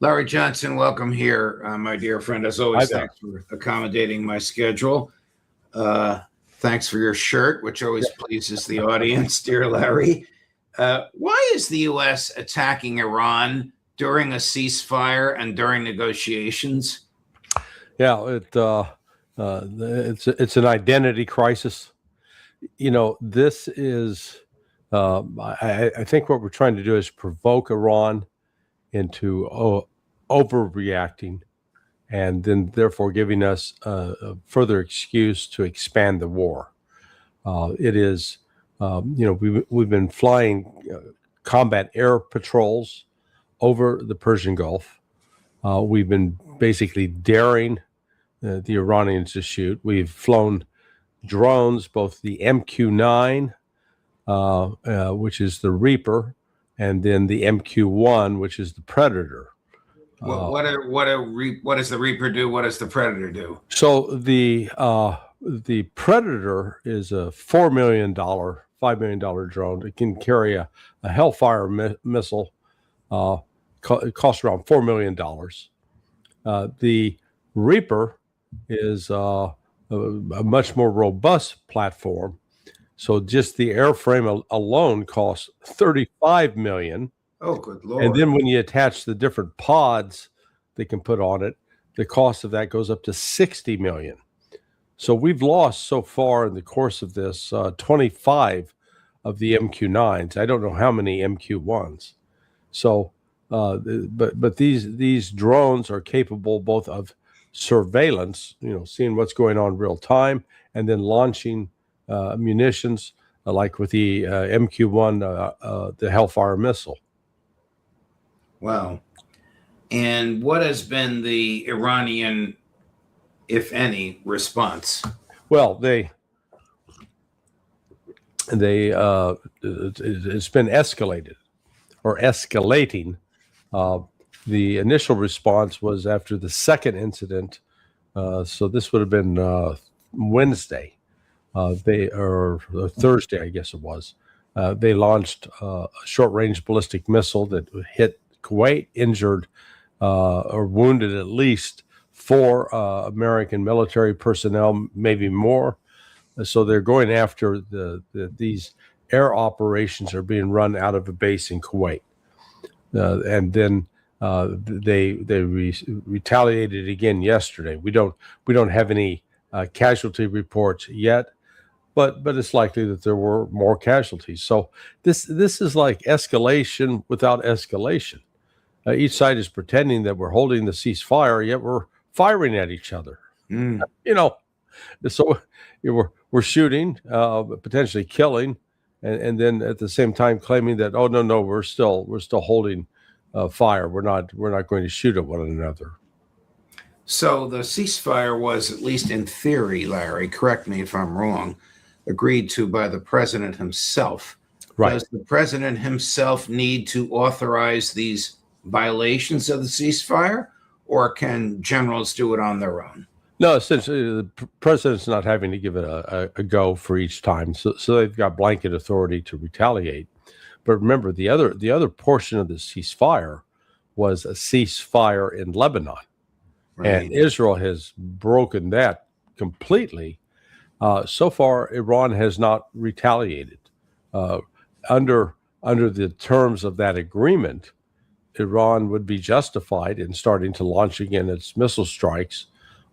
Larry Johnson, welcome here, my dear friend. As Hi always, there. thanks for accommodating my schedule. Thanks for your shirt, which always pleases the audience, dear Larry. Why is the U.S. attacking Iran during a ceasefire and during negotiations? Yeah, it's an identity crisis. This is I think what we're trying to do is provoke Iran into overreacting, and then therefore giving us a further excuse to expand the war. It is, we've been flying combat air patrols over the Persian Gulf. We've been basically daring the Iranians to shoot. We've flown drones, both the MQ-9, which is the Reaper, and then the MQ-1, which is the Predator. What does the Reaper do? What does the Predator do? So the Predator is a $4 million, $5 million drone. It can carry a Hellfire missile. It costs around $4 million. The Reaper is a much more robust platform. So just the airframe alone costs $35 million. Oh, good Lord. And then when you attach the different pods they can put on it, the cost of that goes up to $60 million. So we've lost so far in the course of this 25 of the MQ-9s. I don't know how many MQ-1s. So, but these drones are capable both of surveillance, seeing what's going on real time, and then launching munitions like with the MQ-1, the Hellfire missile. Wow. And what has been the Iranian, if any, response? Well, it's been escalated or escalating. The initial response was after the second incident. So this would have been Wednesday. Or Thursday, I guess it was. They launched a short-range ballistic missile that hit Kuwait, injured or wounded at least 4 American military personnel, maybe more. So they're going after these air operations are being run out of a base in Kuwait, and then they retaliated again yesterday. We don't have any casualty reports yet, but it's likely that there were more casualties. So this is like escalation without escalation. Each side is pretending that we're holding the ceasefire, yet we're firing at each other. So we're shooting, potentially killing, and then at the same time claiming that, oh no, we're still holding fire. We're not going to shoot at one another. So the ceasefire was, at least in theory, Larry, correct me if I'm wrong, agreed to by the president himself. Right. Does the president himself need to authorize these violations of the ceasefire, or can generals do it on their own? No, essentially, the president's not having to give it a go for each time, so they've got blanket authority to retaliate. But remember, the other portion of the ceasefire was a ceasefire in Lebanon, right. And Israel has broken that completely. So far, Iran has not retaliated. Under the terms of that agreement, Iran would be justified in starting to launch again its missile strikes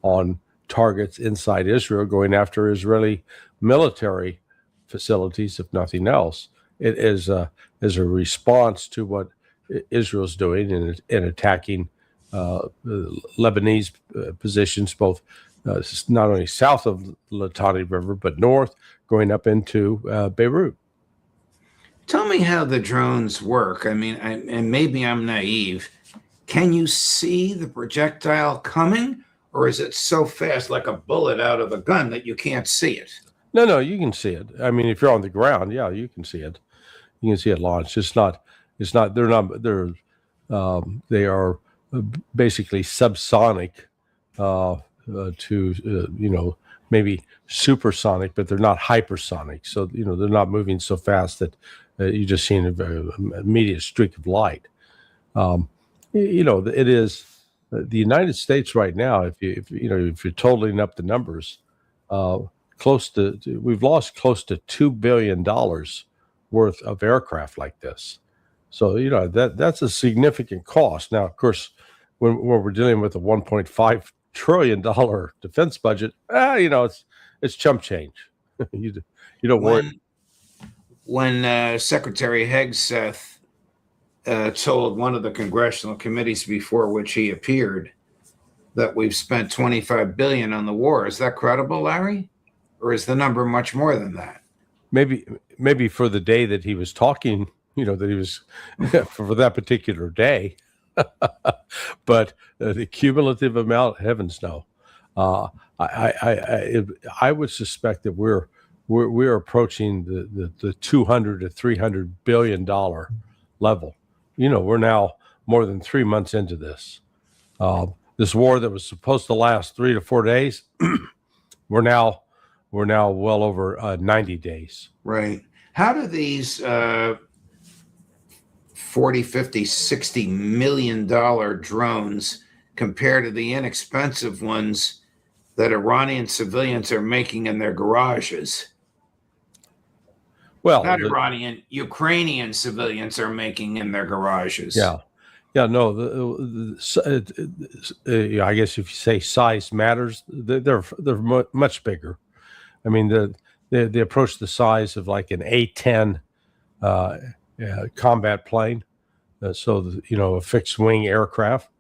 on targets inside Israel, going after Israeli military facilities, if nothing else. It is a response to what Israel's doing in attacking Lebanese positions, both not only south of the Litani River, but north, going up into Beirut. Tell me how the drones work. I mean, and maybe I'm naive. Can you see the projectile coming, or is it so fast, like a bullet out of a gun, that you can't see it? No, you can see it. I mean, if you're on the ground, yeah, you can see it. You can see it launched. They are basically subsonic to maybe supersonic, but they're not hypersonic. So they're not moving so fast that you just see an immediate streak of light. It is the United States right now. If you're totaling up the numbers, uh, we've lost close to $2 billion worth of aircraft like this. So that's a significant cost. Now, of course, when we're dealing with a $1.5 trillion defense budget, it's chump change. you you don't worry. When Secretary Hegseth told one of the congressional committees before which he appeared that we've spent $25 billion on the war, is that credible, Larry? Or is the number much more than that? Maybe for the day that he was talking, that he was for that particular day. But the cumulative amount, heavens no. I would suspect that we're approaching the 200 to $300 billion level. We're now more than 3 months into this. This war that was supposed to last 3 to 4 days, we're now well over 90 days. Right. How do these 40, 50, $60 million drones compare to the inexpensive ones that Iranian civilians are making in their garages? Well, not Iranian, Ukrainian civilians are making in their garages. Yeah. No. I guess if you say size matters, they're much bigger. I mean, they approach the size of like an A-10 combat plane. A fixed wing aircraft.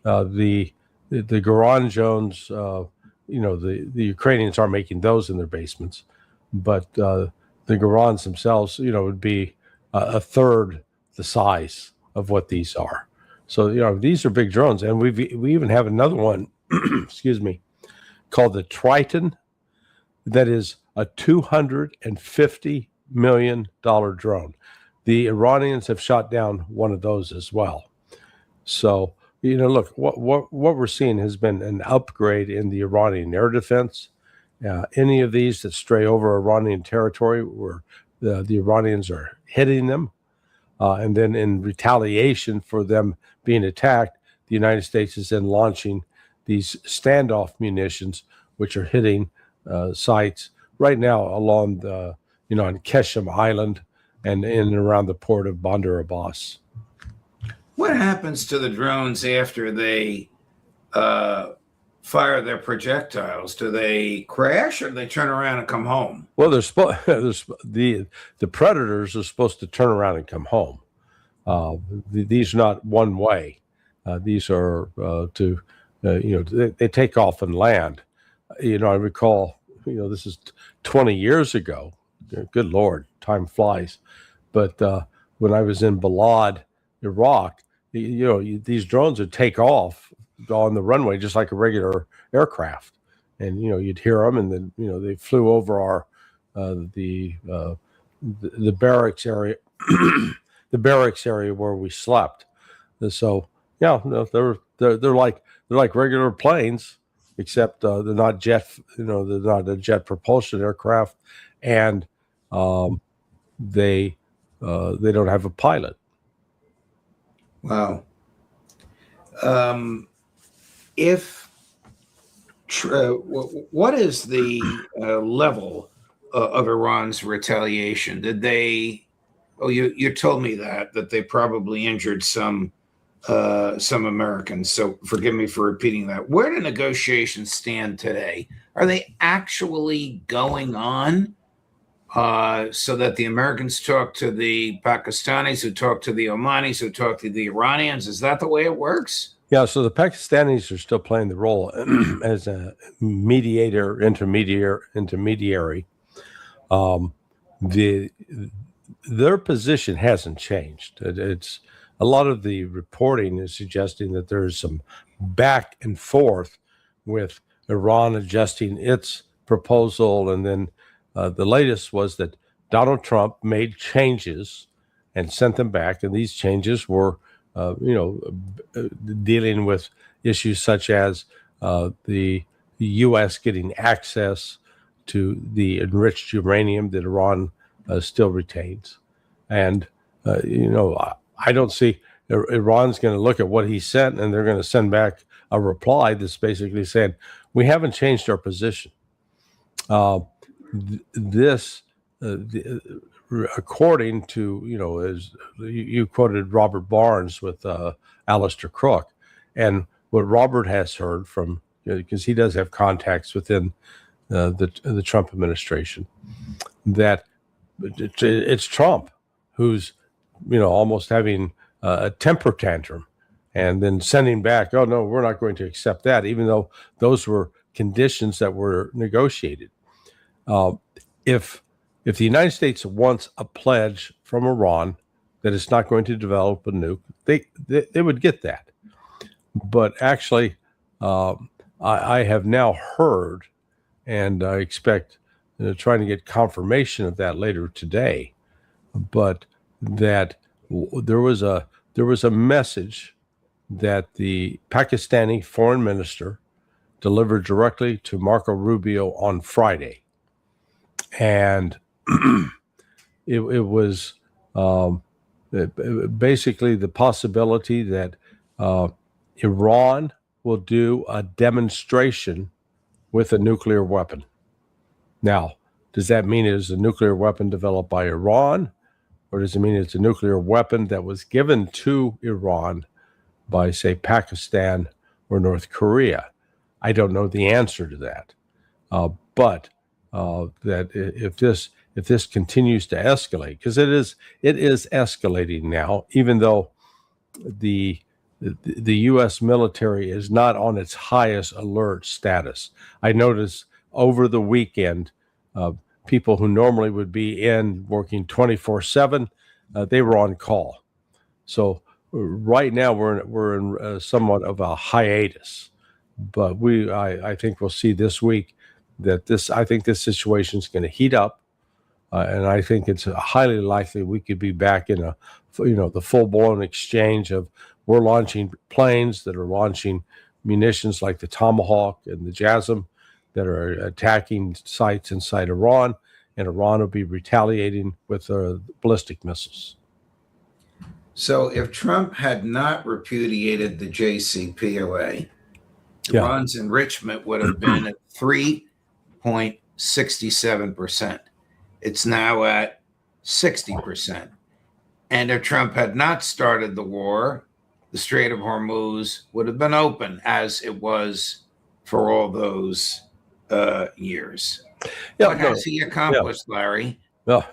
The Garand drones, the Ukrainians are making those in their basements, but the Garands themselves, would be a third the size of what these are. So these are big drones, and we even have another one, excuse me, called the Triton, that is a $250 million drone. The Iranians have shot down one of those as well. So look, what we're seeing has been an upgrade in the Iranian air defense. Any of these that stray over Iranian territory, where the Iranians are hitting them, and then in retaliation for them being attacked, the United States is then launching these standoff munitions, which are hitting sites right now along the, on Keshem Island and in and around the port of Bandar Abbas. What happens to the drones after they fire their projectiles? Do they crash, or do they turn around and come home? Well, the predators are supposed to turn around and come home. These are not one way. These are they take off and land. I recall, this is 20 years ago. Good Lord, time flies. But when I was in Balad, Iraq, these drones would take off on the runway just like a regular aircraft, and you'd hear them, and then they flew over our the barracks area, the barracks area where we slept. And so they're like regular planes, except they're not jet, they're not a jet propulsion aircraft, and they don't have a pilot. Wow. What is the level of Iran's retaliation? Did they? Oh, you told me that they probably injured some Americans. So forgive me for repeating that. Where do negotiations stand today? Are they actually going on? So that the Americans talk to the Pakistanis, who talk to the Omanis, who talk to the Iranians. Is that the way it works? Yeah, so the Pakistanis are still playing the role as a mediator, intermediary. Their position hasn't changed. It's a lot of the reporting is suggesting that there's some back and forth with Iran adjusting its proposal, and then the latest was that Donald Trump made changes and sent them back, and these changes were, dealing with issues such as the U.S. getting access to the enriched uranium that Iran still retains. And, I don't see, Iran's going to look at what he sent, and they're going to send back a reply that's basically saying, we haven't changed our position. According to, as you quoted Robert Barnes with Alistair Crook, and what Robert has heard from, because he does have contacts within the Trump administration, that it's Trump who's, almost having a temper tantrum and then sending back, oh, no, we're not going to accept that, even though those were conditions that were negotiated. If the United States wants a pledge from Iran that it's not going to develop a nuke, they would get that. But actually, I have now heard, and I expect trying to get confirmation of that later today, but that there was a message that the Pakistani foreign minister delivered directly to Marco Rubio on Friday. And it was basically the possibility that Iran will do a demonstration with a nuclear weapon. Now, does that mean it is a nuclear weapon developed by Iran, or does it mean it's a nuclear weapon that was given to Iran by, say, Pakistan or North Korea? I don't know the answer to that. But that if this continues to escalate, because it is escalating now, even though the U.S. military is not on its highest alert status. I noticed over the weekend, people who normally would be in working 24/7, they were on call. So right now we're in somewhat of a hiatus, but I think we'll see this week that I think this situation is going to heat up, and I think it's highly likely we could be back in the full-blown exchange of, we're launching planes that are launching munitions like the Tomahawk and the JASSM that are attacking sites inside Iran, and Iran will be retaliating with ballistic missiles. So if Trump had not repudiated the JCPOA, Iran's enrichment would have been at 3.67%. It's now at 60%. And if Trump had not started the war, the Strait of Hormuz would have been open, as it was for all those years. What has he accomplished, Larry? Well,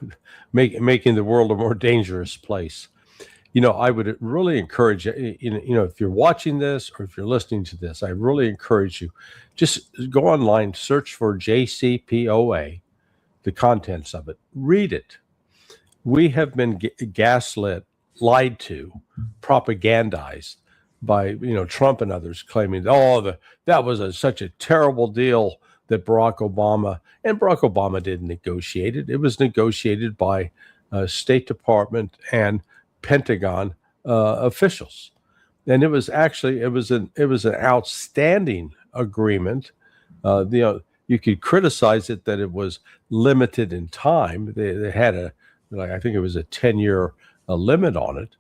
making the world a more dangerous place. I would really encourage, if you're watching this or if you're listening to this, I really encourage you, just go online, search for JCPOA, the contents of it, read it. We have been gaslit, lied to, propagandized by, Trump and others claiming, that was such a terrible deal that Barack Obama didn't negotiate it. It was negotiated by State Department and Pentagon officials, and it was an outstanding agreement. You could criticize it that it was limited in time. They had I think it was a 10-year limit on it,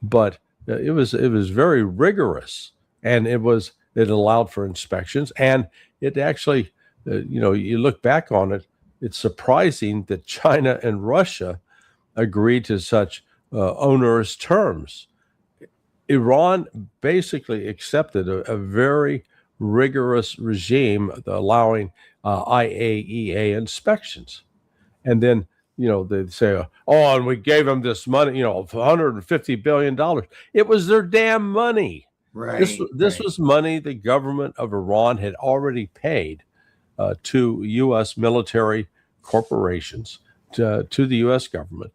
but it was very rigorous, and it allowed for inspections, and it actually, you look back on it, it's surprising that China and Russia agreed to such onerous terms. Iran basically accepted a very rigorous regime allowing IAEA inspections. And then, they'd say, and we gave them this money, $150 billion. It was their damn money. Right. This was money the government of Iran had already paid to U.S. military corporations, to the U.S. government,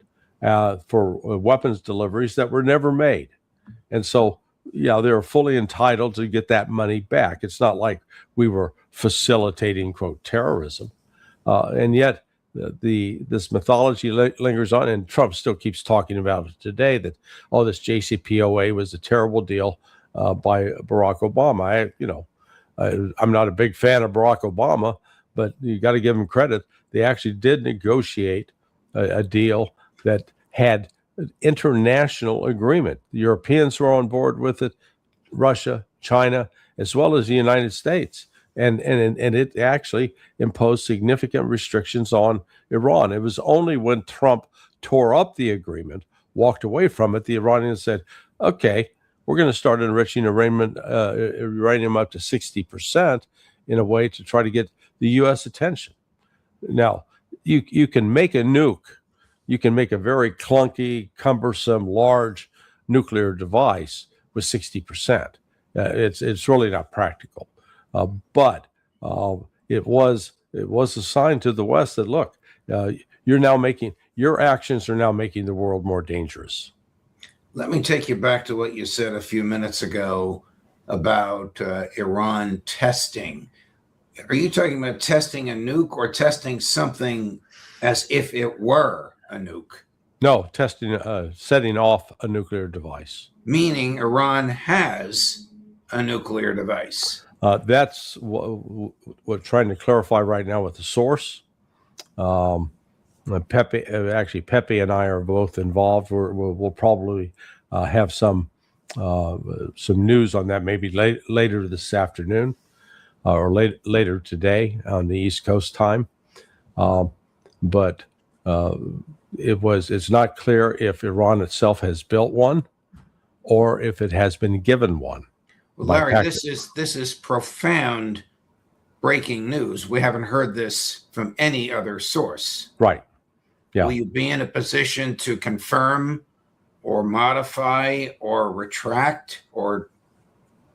for weapons deliveries that were never made. And so, they're fully entitled to get that money back. It's not like we were facilitating, quote, terrorism. And yet this mythology lingers on, and Trump still keeps talking about it today, that, this JCPOA was a terrible deal by Barack Obama. I'm not a big fan of Barack Obama, but you got to give him credit. They actually did negotiate a deal that had international agreement. The Europeans were on board with it, Russia, China, as well as the United States. And it actually imposed significant restrictions on Iran. It was only when Trump tore up the agreement, walked away from it, the Iranians said, okay, we're going to start enriching uranium up to 60% in a way to try to get the U.S. attention. Now, you can make a nuke. You can make a very clunky, cumbersome, large nuclear device with 60%. It's really not practical. But it was a sign to the West that, look, your actions are now making the world more dangerous. Let me take you back to what you said a few minutes ago about Iran testing. Are you talking about testing a nuke or testing something as if it were a nuke? No, setting off a nuclear device. Meaning Iran has a nuclear device. That's what we're trying to clarify right now with the source. Pepe and I are both involved. We'll probably have some news on that maybe later this afternoon or later today on the East Coast time. But it's not clear if Iran itself has built one or if it has been given one. Well, Larry, this is profound breaking news. We haven't heard this from any other source. Right. Yeah. Will you be in a position to confirm or modify or retract or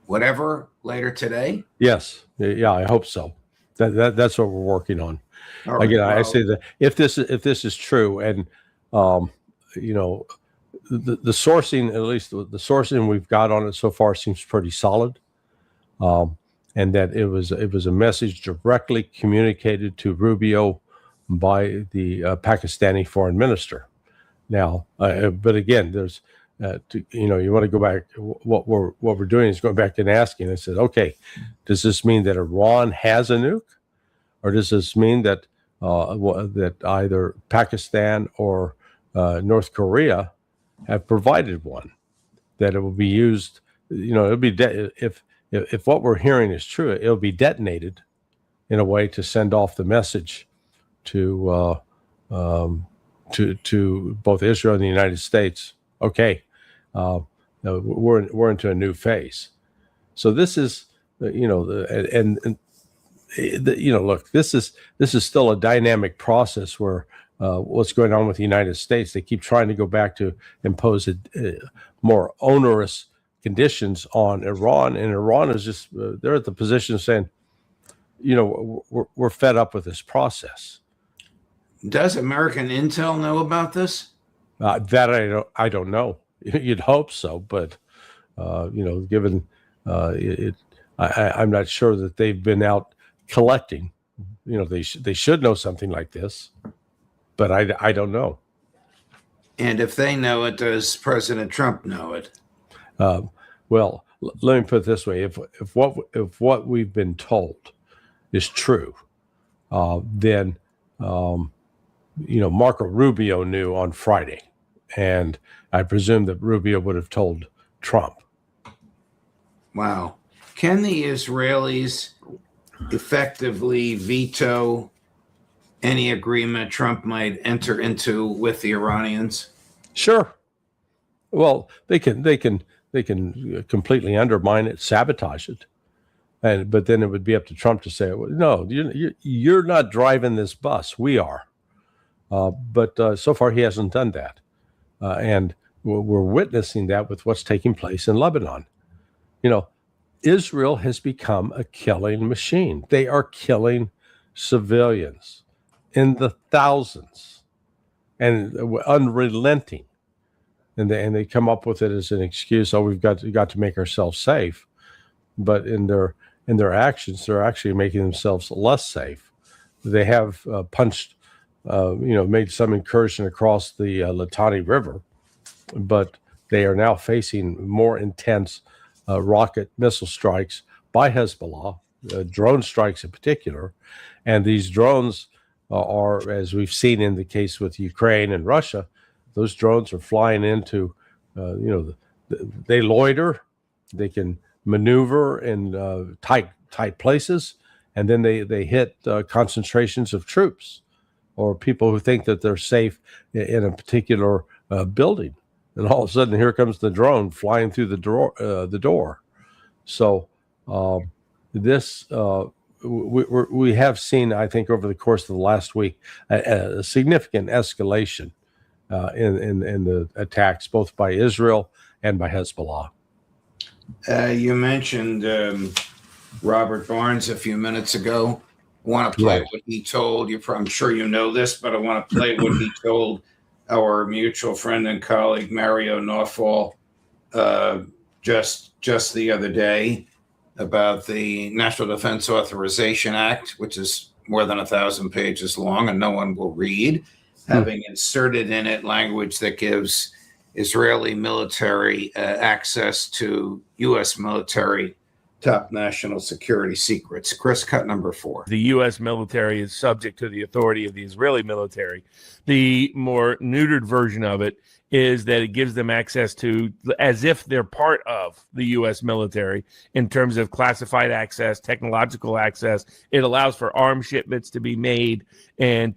whatever later today? Yes. Yeah, I hope so. That's what we're working on. Right, again, I say that if this is true, and the sourcing, at least the sourcing we've got on it so far, seems pretty solid, and that it was a message directly communicated to Rubio by the Pakistani foreign minister. Now, but again, there's you want to go back. What we're doing is going back and asking. I said, okay, does this mean that Iran has a nuke? Or does this mean that that either Pakistan or North Korea have provided one? That it will be used, it'll be if what we're hearing is true, it'll be detonated in a way to send off the message to both Israel and the United States. Okay, we're into a new phase. So this is look, this is still a dynamic process where what's going on with the United States, they keep trying to go back to impose more onerous conditions on Iran, and Iran is just they're at the position of saying, we're fed up with this process. Does American intel know about this? That I don't know. You'd hope so, but given it, I'm not sure that they've been out collecting. They should know something like this, but I don't know. And if they know it, does President Trump know it? Well, let me put it this way: if what we've been told is true, then Marco Rubio knew on Friday, and I presume that Rubio would have told Trump. Wow. Can the Israelis effectively veto any agreement Trump might enter into with the Iranians? Sure. Well, they can completely undermine it, sabotage it, but then it would be up to Trump to say, well, no, you're not driving this bus. We are. But so far he hasn't done that, and we're witnessing that with what's taking place in Lebanon. Israel has become a killing machine. They are killing civilians in the thousands and unrelenting. And they come up with it as an excuse. Oh, we've got to make ourselves safe. But in their actions, they're actually making themselves less safe. They have made some incursion across the Litani River, but they are now facing more intense rocket missile strikes by Hezbollah, drone strikes in particular. And these drones are, as we've seen in the case with Ukraine and Russia, Those drones are flying into, they loiter, they can maneuver in tight places, and then they hit concentrations of troops or people who think that they're safe in a particular building. And all of a sudden, here comes the drone flying through the door. So we have seen, I think, over the course of the last week, a significant escalation in the attacks, both by Israel and by Hezbollah. You mentioned Robert Barnes a few minutes ago. I want to play what he told you. I'm sure you know this, but I want to play what he told our mutual friend and colleague Mario Nawfal just the other day about the National Defense Authorization Act, which is more than 1,000 pages long and no one will read, having inserted in it language that gives Israeli military access to U.S. military top national security secrets. Chris, cut number 4. The U.S. military is subject to the authority of the Israeli military. The more neutered version of it is that it gives them access to, as if they're part of the U.S. military in terms of classified access, technological access. It allows for arms shipments to be made and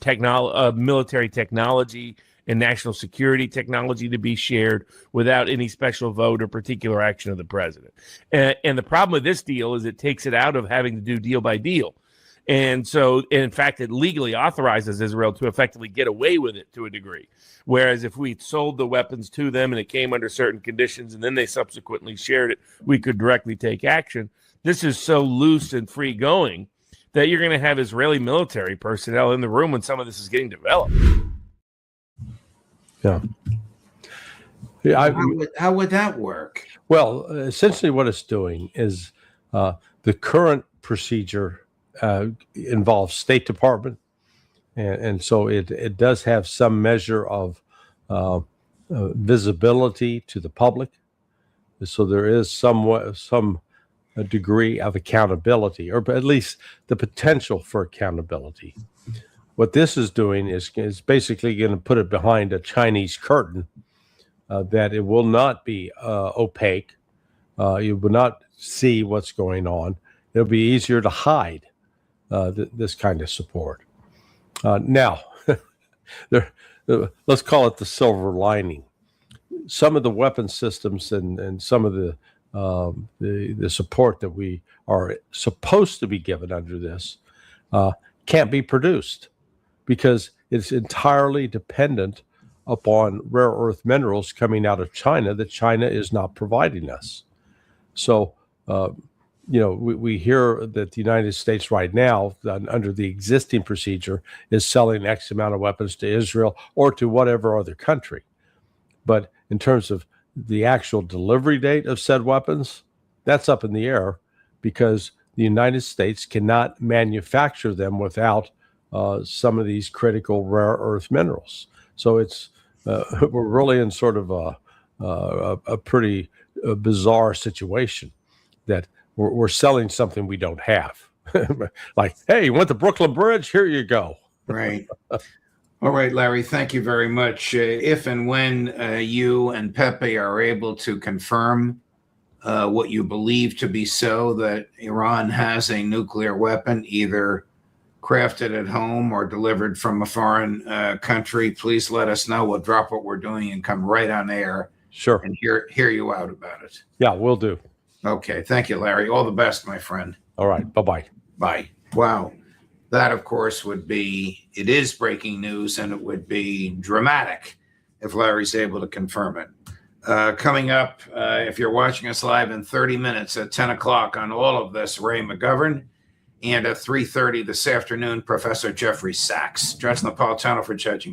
military technology and national security technology to be shared without any special vote or particular action of the president. And the problem with this deal is it takes it out of having to do deal by deal. And so, in fact, it legally authorizes Israel to effectively get away with it to a degree. Whereas if we sold the weapons to them and it came under certain conditions and then they subsequently shared it, we could directly take action. This is so loose and free going that you're going to have Israeli military personnel in the room when some of this is getting developed. Yeah. How would that work? Well, essentially what it's doing is the current procedure involves State Department, and so it does have some measure of visibility to the public. So there is some degree of accountability, or at least the potential for accountability. What this is doing is basically going to put it behind a Chinese curtain that it will not be opaque. You will not see what's going on. It'll be easier to hide this kind of support. Now, let's call it the silver lining. Some of the weapon systems and some of the support that we are supposed to be given under this can't be produced, because it's entirely dependent upon rare earth minerals coming out of China that China is not providing us. So, we hear that the United States right now, under the existing procedure, is selling X amount of weapons to Israel or to whatever other country. But in terms of the actual delivery date of said weapons, that's up in the air, because the United States cannot manufacture them without some of these critical rare earth minerals. So it's we're really in sort of a pretty bizarre situation that we're selling something we don't have. Like, hey, you want the Brooklyn Bridge? Here you go. Right. All right, Larry, thank you very much. If and when you and Pepe are able to confirm what you believe to be so, that Iran has a nuclear weapon, either crafted at home or delivered from a foreign country, please let us know. We'll drop what we're doing and come right on air. Sure. And hear you out about it. Yeah, we'll do. Okay. Thank you, Larry. All the best, my friend. All right. Bye-bye. Bye. Wow. That, of course, it is breaking news, and it would be dramatic if Larry's able to confirm it. Coming up, if you're watching us live in 30 minutes at 10 o'clock on all of this, Ray McGovern, and at 3:30 this afternoon, Professor Jeffrey Sachs. Andrew Napolitano for Judging